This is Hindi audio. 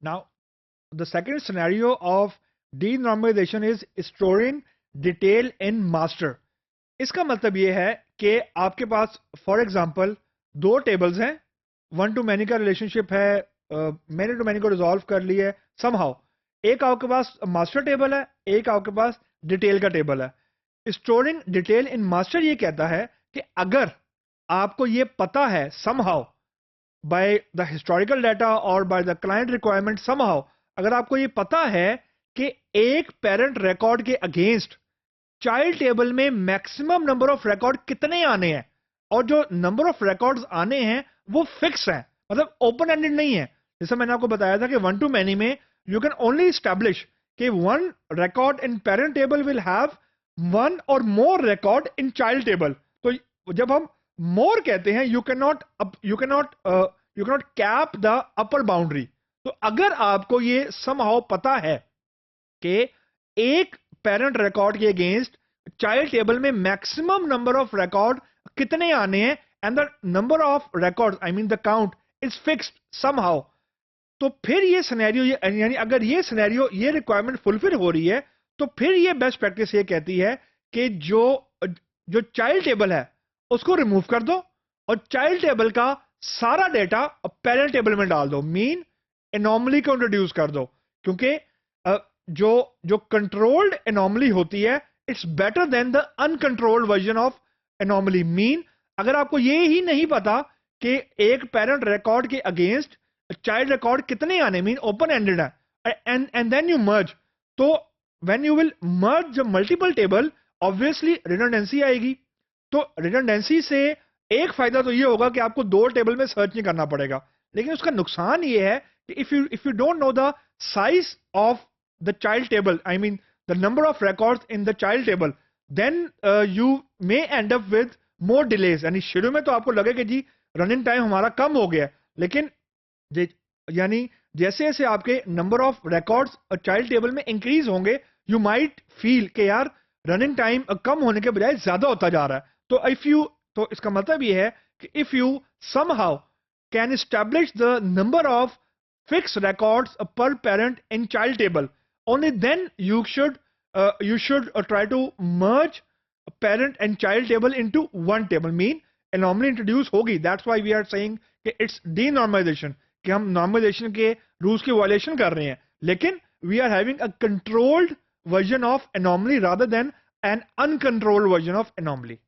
Now, the second scenario of denormalization is storing detail in master. इसका मतलब ये है कि आपके पास फॉर एग्जांपल दो टेबल्स हैं, वन टू मैनी का रिलेशनशिप है, मैनी टू मैनी को रिजॉल्व कर लिया है समहाउ। एक आपके पास मास्टर टेबल है, एक आपके पास डिटेल का टेबल है। स्टोरिंग डिटेल इन मास्टर ये कहता है कि अगर आपको ये पता है somehow by the historical data और by the client requirement somehow, अगर आपको ये पता है कि एक पेरेंट रिकॉर्ड के अगेंस्ट चाइल्ड टेबल में मैक्सिमम नंबर ऑफ रिकॉर्ड कितने आने हैं और जो नंबर ऑफ रिकॉर्ड्स आने हैं वो फिक्स है, मतलब ओपन एंडेड नहीं है। जैसे मैंने आपको बताया था कि वन टू मैनी में यू कैन ओनली स्टैब्लिश कि one record in parent table will have one और मोर रिकॉर्ड इन चाइल्ड टेबल। तो जब हम मोर कहते हैं you can not cap the upper boundary. तो अगर आपको ये समहाउ पता है कि एक पेरेंट रिकॉर्ड के अगेंस्ट चाइल्ड टेबल में मैक्सिमम नंबर ऑफ रिकॉर्ड कितने आने हैं and the number of record I mean the count is fixed somehow, तो फिर ये सिनेरियो यानी अगर ये सिनेरियो ये रिक्वायरमेंट फुलफिल हो रही है तो फिर ये बेस्ट प्रैक्टिस ये कहती है कि जो चाइल्ड टेबल है उसको रिमूव कर दो और चाइल्ड टेबल का सारा डेटा पेरेंट टेबल में डाल दो, मीन एनॉमली को इंट्रोड्यूस कर दो। क्योंकि जो कंट्रोल्ड एनॉमली होती है it's better than the uncontrolled version of anomaly. Mean अगर आपको ये ही नहीं पता कि एक पेरेंट रिकॉर्ड के अगेंस्ट चाइल्ड रिकॉर्ड कितने आने, मीन ओपन एंडेड है एंड देन यू मर्ज, तो when you will merge multiple table obviously redundancy आएगी। तो रिडंडेंसी से एक फायदा तो ये होगा कि आपको दो टेबल में सर्च नहीं करना पड़ेगा, लेकिन उसका नुकसान ये है कि if you don't know the size of the child table, I mean the number of records in the child table, then you may end up with more delays। यानी शुरू में तो आपको लगे कि जी रनिंग टाइम हमारा कम हो गया है, लेकिन यानी जैसे जैसे आपके number of records child table में इंक्रीज होंगे यू माइट फील कि यार रनिंग टाइम कम होने के बजाय ज्यादा होता जा रहा है। तो इसका मतलब ये है कि if you somehow can establish the number of fixed records per parent in child table, only then you should try to merge parent and child table into one table, mean anomaly introduce होगी। that's why we are saying कि it's denormalization, कि हम normalization के rules की violation कर रहे हैं, लेकिन we are having a controlled version of anomaly rather than an uncontrolled version of anomaly।